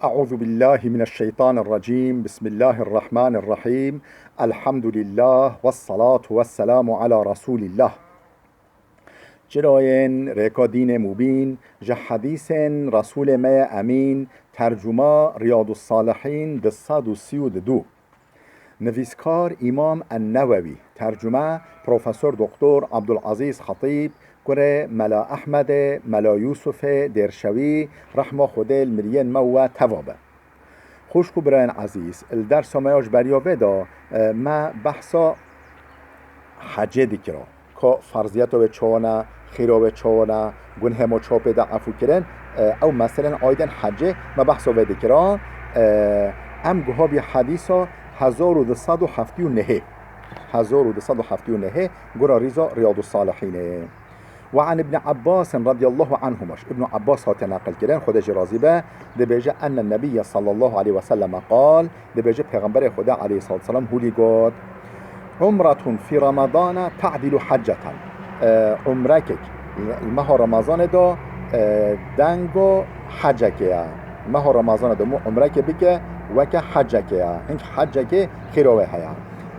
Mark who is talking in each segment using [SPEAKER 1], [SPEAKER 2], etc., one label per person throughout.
[SPEAKER 1] أعوذ بالله من الشيطان الرجيم. بسم الله الرحمن الرحيم. الحمد لله والصلاة والسلام على رسول الله. جراين ريكا دين مبين جا حديث رسول ما أمين ترجمة رياض الصالحين بالصاد والسيود دو نویسکار امام النووي ترجمه پروفسور دکتر عبدالعزیز خطیب كره ملا أحمد ملا يوسف درشوي رحمه خده المريين مو توابه. خوشكو براين عزيز الدرس ما يوش بريوه دا ما بحثا حجه ديكرا که فرضياتو به چوانا خيرو به چوانا گنه ما چاپه دا عفو کرن او مثلا آيدن حجه ما بحثا به ديكرا ام گوها حديثا 1279 قرى ريزا رياض الصالحين. وعن ابن عباس رضي الله عنهما ابن عباس هات نقل كرين خدا جرازي به دبيجة أن النبي صلى الله عليه وسلم قال دبيجة پیغمبر خدا عليه الصلاة والسلام هولي قد عمرة في رمضان تعدل حجة عمرك المها رمضان دا دنگو حجك مها رمضان دا مو عمرك بك وك حجك هنك حجك خيروه هيا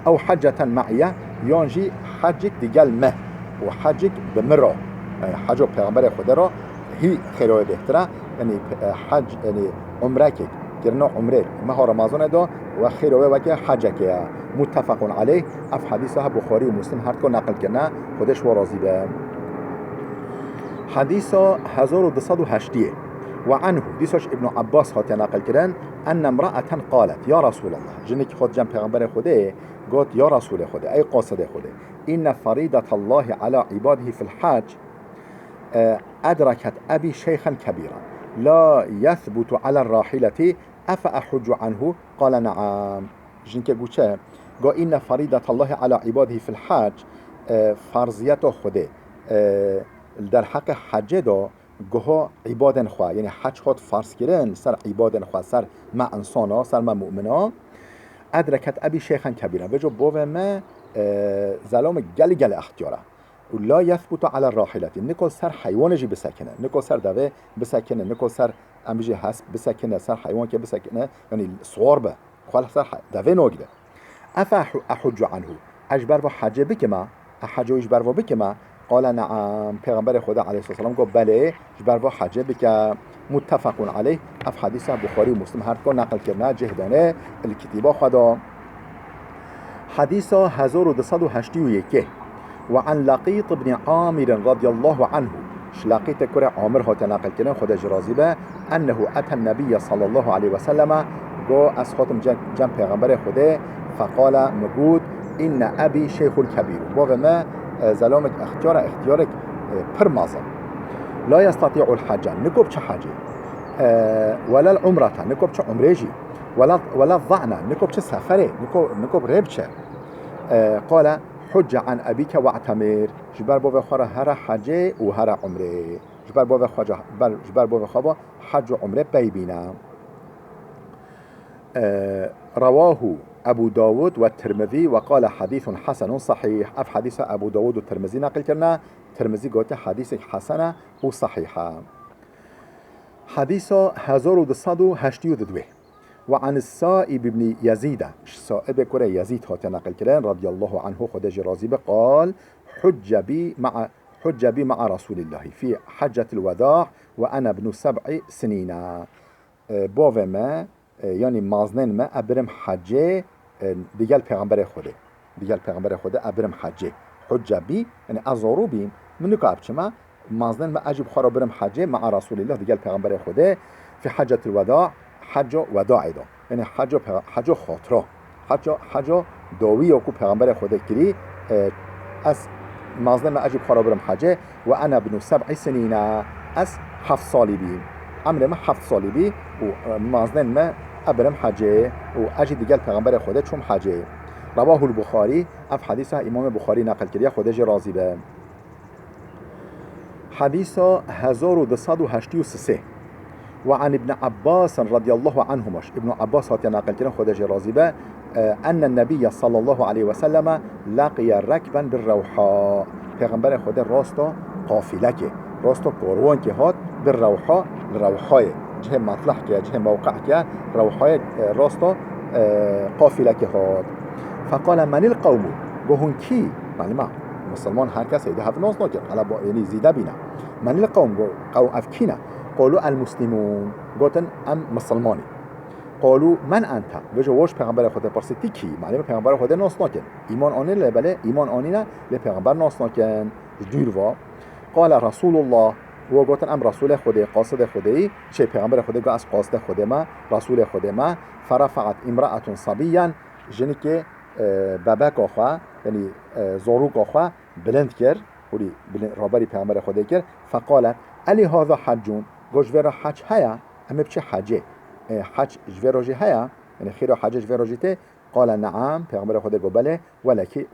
[SPEAKER 1] أو حجة معية يانجي حجك ديجال مه وحجك بمرة حج پیغمبر خدا را هي خيروه بهتره يعني حج يعني عمرك كرنا عمره مها رمضان دا وخيروه وك حجك متفق عليه. اف حديثها بخاري ومسلم هر کو نقل کنه خودش و راضی به. حديث 1280 وعنه ديسوش ابن عباس هات نقل كرن أن امرأة قالت يا رسول الله جنك خود جنب پیغمبر خده قالت يا رسول خده أي قاصد خده إن فريضة الله على عباده في الحج أدركت أبي شيخا كبيرا لا يثبت على الراحلة أفأحج عنه قال نعم. جنك قوشه قال إن فريضة الله على عباده في الحج فرضيته خده در حق حج دا گوها عبادن خواه یعنی حج خود فرض کردن سر عبادن خواه سر ما انسانا سر ما مؤمنا ادرکت ابی شیخن کبیره بجو باو ما زلام گل اختیاره و لا یثبت علی الراحلتی نکل سر حیوانجی بسکنه نکل سر دوه بسکنه نکل سر امجی هست بسکنه سر حیوان که بسکنه یعنی سوار به خواه سر دوه ناگیده افا احج عنه اجبر و حج بکما احج و اجبر و بکما قال نعم. پیغمبر خدا علیه السلام گفت بله جبر با حجه بک متفق علیه. اف حدیث بخاری و مسلم هر کو نقل کرده جهدانه الکتیبا خدا. حدیث 1281 وعن لقيط بن عامر رضي الله عنه لقيط كره عامر هات نقل کرده خدا جرازی به انه اتى النبي صلى الله عليه وسلم گو از خاتم جنب پیغمبر خدا فقال مگود ان ابي شيخ الكبير واقع ما زلامك اختيارك برمازا لا يستطيع الحج نكوب چه حجي ولا العمرة نكوب چه عمريجي ولا الضعنة نكوب چه سفره نكوب ربچه قال حج عن أبيك واعتمر جبر بابا خورا هر حجي و هر عمره جبر بابا خورا حج و عمره بيبينا. رواه أبو داود والترمذي وقال حديث حسن صحيح. أف حديث أبو داود والترمذي نقل كرنا ترمذي قلت حديث حسنة وصحيحة. حديث 1282 وعن السائب بن يزيد السائب كره يزيد هات نقل كرنا رضي الله عنه خدج راضي قال حج بي مع رسول الله في حجة الوداع وأنا ابن 7 سنين باو ما یعنی مازنن ما ابرم حجه دیگل پیغمبر خوده ابرم حجه بی یعنی ازارو بیم منو که ابچما مازنن ما اجب خورا برم حجه مع رسول الله دیگل پیغمبر خوده فی حجة الوداع حج وداع دا یعنی حج خاطره حج داوی کو پیغمبر خوده کری از مازنن ما اجب خورا برم حجه و انا ابن 7 سنین از 7 سالی بیم عمر ما 7 سالی بی و مازنن ما ابرم حجه و اجي دیگل پیغمبر خدا چون حجه. رواه البخاري اف حديث امام بخاري نقل کرده خودش راضی به. حديث 1283 وعن ابن عباس رضي الله عنهما ابن عباس هات نقل کرده خودش راضی به ان النبي صلى الله عليه وسلم لقي ركبا بالروحاء پیغمبر خدا راستا قافله که راستا کاروان که هات بالروحاء جه مطلح که جه موقع که روحای راستا قافله که هاد. فقال من القوم گهون کی معلومه مسلمان هر کس ایده هف ناس نکرد حالا با یعنی زیده بینه من القوم قوم افکینه قالوا المسلمون گفتن ام مسلمانی قالوا من انت وجه واش پیغمبر خدا پرسیدی کی معلومه پیغمبر خدا ناس نکن ایمان آنی بله ایمان آنی نه ل پیغمبر ناس نکن جور قال رسول الله و گفتن ام رسول خدا قاصد خدایی چه پیغمبر خدا گفت از قاصد خدا ما رسول خدا ما فرفعت امرأة صبيا جنی که بابک آخوا یعنی زاروک آخوا بلند کرد ولی رابری پیغمبر خدا کرد فقالت علی هذا حجون گوش ورا حج هیا اما بچه حجه حج جوراجی هیا یعنی خیر حج جوراجیته قال نعم پیغمبر خدا گفت بله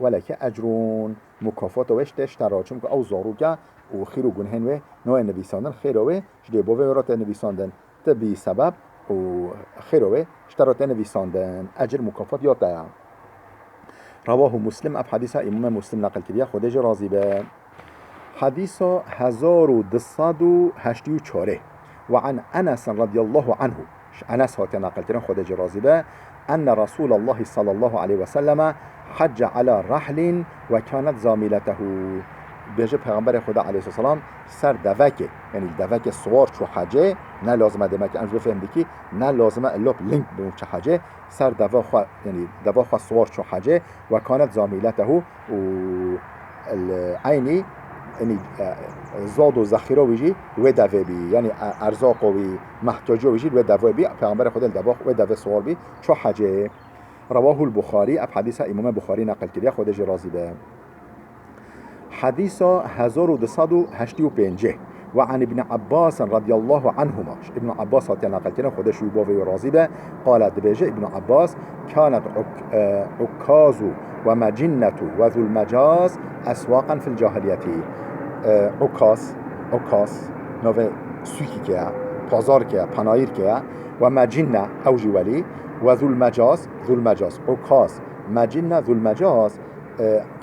[SPEAKER 1] ولکی اجرون مکافات وشتش ترا چون که او زاروکه و خیر و گنهن و نوع نویساندن خیر و جدی باوی ورات نویساندن تبی سبب و خیر و اشترات نویساندن اجر مکافات یاد دارم. رواه مسلم اب حدیث امام مسلم نقل کردی خودش راضی به حدیث 1284 وعن انس رضی الله عنه انس هات نقل کردن خودش راضی به ان رسول الله صلی الله علیه و سلم حج على رحل و كانت زاملته بیجه پیغمبر خدا علیه السلام سر دوکه یعنی دوکه سوار چو حجه نه لازمه دمه که انجا بفهم دیکی نه لازمه الا لینک به چه حجه سر دوکه یعنی دوکه سوار چو حجه و کانت زامیلته و عینی یعنی زاد و ذخیره ویجی و دوه بی یعنی ارزاق و محتاجه ویجی و دوه بی پیغمبر خدا دوکه و دوه سوار بی چو حجه. رواه البخاری اب حدیث امام بخاری نقل کردی خودش راضی به حديث 1285 وعن ابن عباس رضي الله عنهما ابن عباس هاتي نقل كنا خودش يباوي ورازيبه قال دبيجه ابن عباس كانت عكاز ومجنة وذو المجاز أسواقا في الجاهلية عكاز نوه سوكي كيا بازار كيا پناير كيا ومجنة أوجي ولي وذو المجاز عكاز مجنة ذو المجاز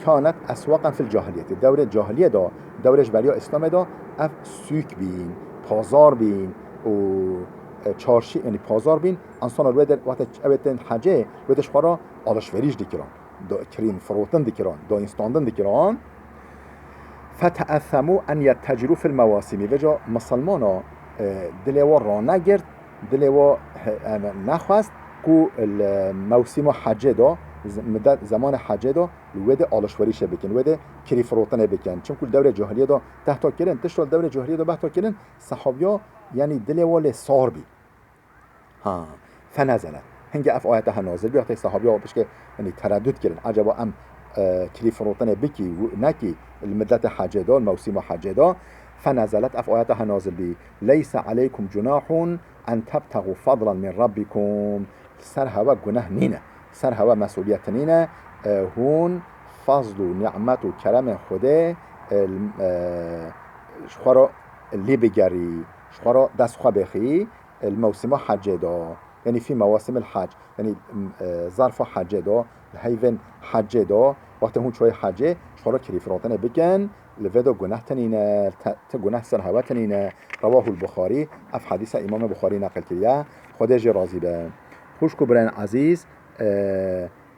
[SPEAKER 1] كانت اسواقا في الجاهلیت دور جاهلیه دا دورش برای اسلام دا اف سوک بین پازار بین و چارشی یعنی پازار بین انسان رو در وقت اوتن حجه ودش خورا آلشوریش دیکران دا کرین فروتن دیکران دا اینستاندن دیکران فتأثموا ان يتجروا في المواسم وجا مسلمانا دلوا را نگرد دلوا نخواست کو الموسم حجه دا مدت زمان حجه دا ود آلشوریش بکن ود کری فروتن بکن چون کل دور جاهلیه دا تحتا کردن تشتال دور جاهلیه دا بحتا کردن صحابیا یعنی دل وال سار بی ها فنزلت هنگه اف آیتها نازل بی وقتی صحابیا بش که یعنی تردد کردن عجبا ام کری فروتن بکی نکی المدت حجه دا الموسم حجه دا فنزلت اف آیتها نازل بی لیس علیکم جناح ان تبتغوا فضلا من ربکم سر هوا گناه نینه سر هوا مسئولیت نینه هون فضل و نعمت و کرم خوده شخورا لی بگری شخورا دست خواه بخی الموسم حجه دا یعنی فی مواسم الحج یعنی ظرف حجه دا هیون حجه دا وقتی هون چوی حجه شخورا کریفراتنه بکن لفدا گناه تنینه گناه سر هوا تنینه رواه البخاری اف حدیث امام بخاری نقل کریه خودش راضی به خوش کبرین عزیز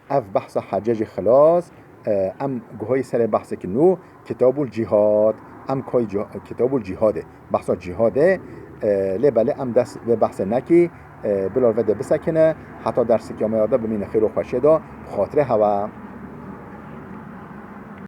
[SPEAKER 1] اف بحث حجاج خلاص ام گوهای سر بحث کنو کتاب الجهاد ام کای کتاب الجهاده بحث جهاده لبله ام دست به بحث نکی بلال وده بسکنه حتی درس که آمده بمین خیر و خوشه دا خاطره هوا